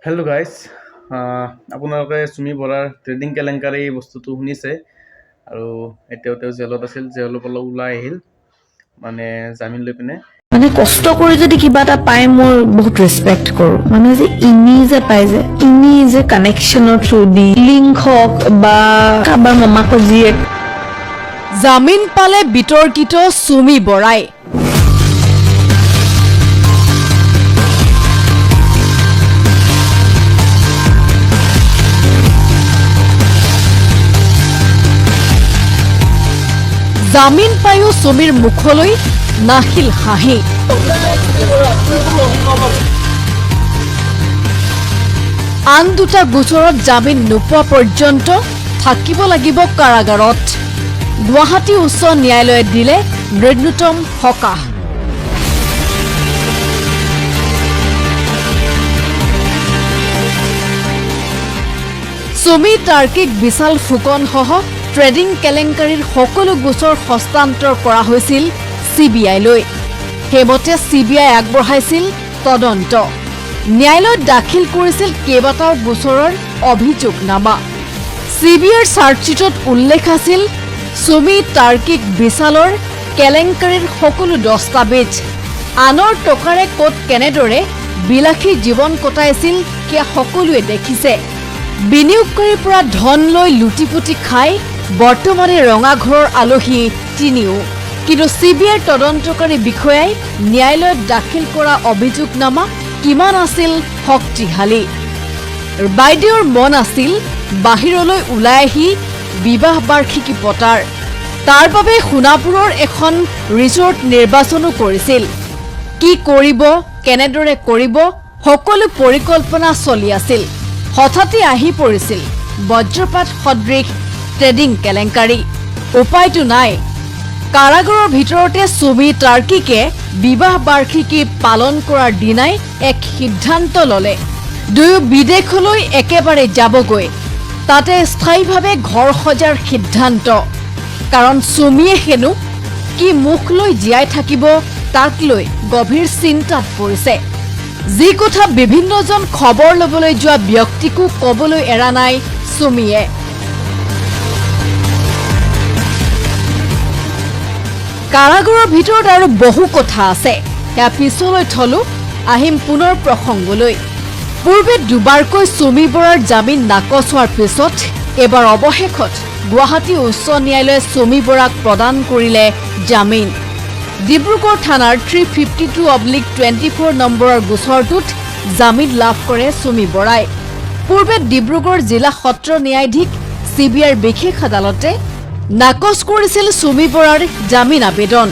Hello' guys আপোনালোকে চুমি বৰাৰ trading কেলেংকাৰী বস্তুটো শুনিছে আৰু এতিয়াও তেওঁ জেলত আছিল জেলৰ পৰা ওলাই আহিল মানে জামিন লৈ পিনে মানে কষ্ট কৰি যদি কিবা এটা পাই মই বহুত ৰেসপেক্ট কৰো মানে যে ইনি যে পাই যে ইনি যে কানেকশ্যনৰ থ্ৰু দি লিংক হওক বা কাবাৰ মামাকৰ জীয়েক জামিন পালে বিতৰ্কিত চুমি বৰাই জামিন পায়ো চুমিৰ মুখলৈ নাহিল হাঁহি আন দুটা গোচৰত জামিন নোপোৱা পৰ্যন্ত থাকিব লাগিব কাৰাগাৰত গুৱাহাটী উচ্চ ন্যায়ালয়ে দিলে নূন্যতম সকাহ চুমি তাৰ্কিক বিশাল ফুকন সহ ট্ৰেডিং কেলেংকাৰীৰ সকলো গোচৰ হস্তান্তৰ কৰা হৈছিল চিবিআইলৈ সেইমতে চিবিআই আগবঢ়াইছিল তদন্ত ন্যায়ালয়ত দাখিল কৰিছিল কেইবাটাও গোচৰৰ অভিযোগনামা চিবিআইৰ চাৰ্জশ্বিটত উল্লেখ আছিল চুমি তাৰ্কিক বিশালৰ কেলেংকাৰীৰ সকলো দস্তাবেজ আনৰ টকাৰে ক'ত কেনেদৰে বিলাসী জীৱন কটাইছিল সেয়া সকলোৱে দেখিছে বিনিয়োগকাৰীৰ পৰা ধন লৈ লুটিপুটি খাই বৰ্তমানে ৰঙাঘৰৰ আলহী তিনিও কিন্তু চিবিআইৰ তদন্তকাৰী বিষয়াই ন্যায়ালয়ত দাখিল কৰা অভিযোগনামা কিমান আছিল শক্তিশালী বাইদেউৰ মন আছিল বাহিৰলৈ ওলাই আহি বিবাহ বাৰ্ষিকী পতাৰ তাৰ বাবে সোণাপুৰৰ এখন ৰিজৰ্ট নিৰ্বাচনো কৰিছিল কি কৰিব কেনেদৰে কৰিব সকলো পৰিকল্পনা চলি আছিল হঠাতে আহি পৰিছিল বজ্ৰপাত সদৃশ ট্ৰেডিং কেলেংকাৰী উপায়টো নাই কাৰাগাৰৰ ভিতৰতে চুমি তাৰ্কিকে বিবাহ বাৰ্ষিকী পালন কৰাৰ দিনাই এক সিদ্ধান্ত ললে দুয়ো বিদেশলৈ একেবাৰে যাবগৈ তাতে স্থায়ীভাৱে ঘৰ সজাৰ সিদ্ধান্ত কাৰণ চুমিয়ে হেনো কি মুখ লৈ জীয়াই থাকিব তাক লৈ গভীৰ চিন্তাত পৰিছে যি কথা বিভিন্নজন খবৰ ল'বলৈ যোৱা ব্যক্তিকো ক'বলৈ এৰা নাই চুমিয়ে কাৰাগাৰৰ ভিতৰত আৰু বহু কথা আছে সেয়া পিছলৈ থলো আহিম পুনৰ প্ৰসংগলৈ পূৰ্বে দুবাৰকৈ চুমি বৰাৰ জামিন নাকচ হোৱাৰ পিছত এবাৰ অৱশেষত গুৱাহাটী উচ্চ ন্যায়ালয়ে চুমি বৰাক প্ৰদান কৰিলে জামিন ডিব্ৰুগড় থানাৰ 352/24 নম্বৰৰ গোচৰটোত জামিন লাভ কৰে চুমি বৰাই পূৰ্বে ডিব্ৰুগড় জিলা সত্ৰ ন্যায়াধীশ চিবিআইৰ বিশেষ আদালতে নাকচ কৰিছিল চুমি বৰাৰ জামিন আবেদন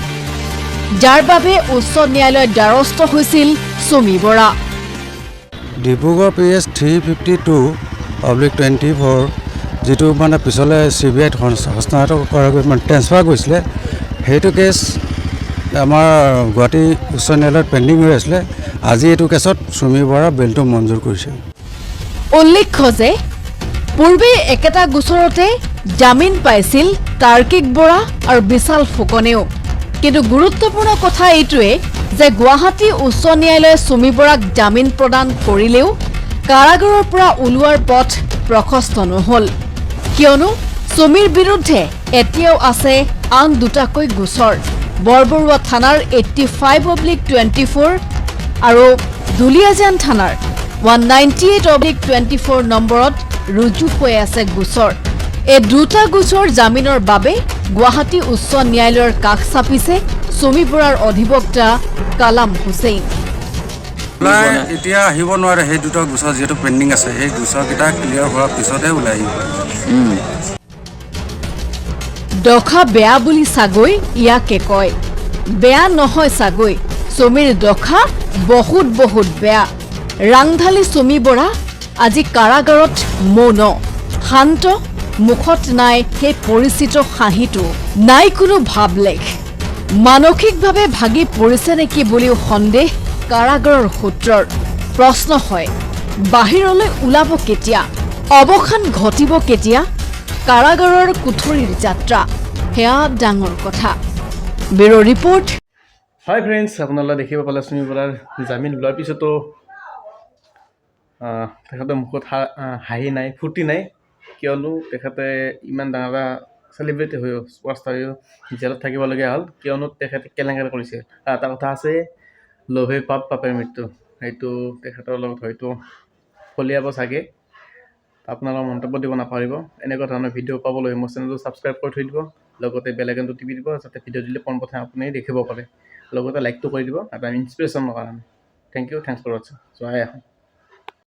যাৰ বাবে উচ্চ ন্যায়ালয়ৰ দ্বাৰস্থ হৈছিল চুমি বৰা ডিব্ৰুগড় PS 352/24 যেটো মানে পিছলে চিবিআইত হস্তান্তৰ কৰা মানে ট্ৰান্সফাৰ কৰিছিলে সেইটো কেছ আমাৰ গুৱাহাটী উচ্চ ন্যায়ালয়ত পেণ্ডিং হৈ আছিলে আজি এইটো কেছত চুমি বৰা বেলটো মঞ্জুৰ কৰিছে উল্লেখ্য যে পূৰ্বে একেটা গোচৰতে জামিন পাইছিল তাৰ্কিক বৰা আৰু বিশাল ফুকনেও কিন্তু গুৰুত্বপূৰ্ণ কথা এইটোৱে যে গুৱাহাটী উচ্চ ন্যায়ালয়ে চুমি বৰাক জামিন প্ৰদান কৰিলেও কাৰাগাৰৰ পৰা ওলোৱাৰ পথ প্ৰশস্ত নহল কিয়নো চুমিৰ বিৰুদ্ধে এতিয়াও আছে আন দুটাকৈ গোচৰ বৰবৰুৱা থানাৰ 85/24 আৰু দুলিয়াজান থানাৰ 198/24 নম্বৰত ৰুজু হৈ আছে গোচৰ এই দুটা গোচৰ জামিনৰ বাবে গুৱাহাটী উচ্চ ন্যায়ালয়ৰ কাষ চাপিছে চুমি বৰাৰ অধিবক্তা কালাম হুছেইন এতিয়া আহিব নোৱাৰে সেই দুটা গোচৰ যেটো পেণ্ডিং আছে সেই গোচৰকেইটা ক্লিয়াৰ হোৱাৰ পিছতহে ওলাই আহিব দখা বেয়া বুলি চাগৈ ইয়াকে কয় বেয়া নহয় চাগৈ চুমিৰ দখা বহুত বেয়া ৰাংধালী চুমি বৰা আজি কাৰাগাৰত মৌন শান্ত মুখত নাই সেই পৰিচিত হাঁহিটো নাই কোনো ভাবলেখ মানসিকভাৱে ভাগি পৰিছে নেকি বুলিও সন্দেহ কাৰাগাৰৰ সূত্ৰৰ প্ৰশ্ন হয় বাহিৰলৈ ওলাব কেতিয়া অৱসান ঘটিব কেতিয়া কাৰাগাৰৰ কুঠৰীৰ যাত্ৰা হেয়া ডাঙৰ কথা ব্যুৰো ৰিপৰ্ট হাই ফ্ৰেণ্ডছ আপোনালোকে দেখিব পালে চুমি বৰাৰ জামিন লোৱাৰ পিছতো তেখেতৰ মুখত হাঁহি নাই, ফূৰ্তি নাই, কিয়নো তেখেতে ইমান ডাঙৰ এটা চেলিব্ৰিটি হৈ ছুপাৰষ্টাৰ হৈ জেলত থাকিবলগীয়া হ'ল, কিয়নো তেখেতে কেলেংকাৰী কৰিছে। আৰু এটা কথা আছে, লোভে পাপ পাপে মৃত্যু, সেইটো তেখেতৰ লগত হয়তো ফলিয়াব চাগে। আপোনালোকৰ মন্তব্য দিব নাপাহৰিব। এনেকুৱা ধৰণৰ ভিডিঅ' পাবলৈ মোৰ চেনেলটো ছাবস্ক্ৰাইব কৰি থৈ দিব, লগতে বেল আইকনটো টিপি দিব, যাতে ভিডিঅ' দিলে পোনপ্ৰথমে আপুনি দেখিব পাৰে। লগতে লাইকটো কৰি দিব, এটা ইনস্পিৰেশ্যনৰ কাৰণে। থেংক ইউ, থেংকছ ফৰ ৱাটচিং। জয় আহোম।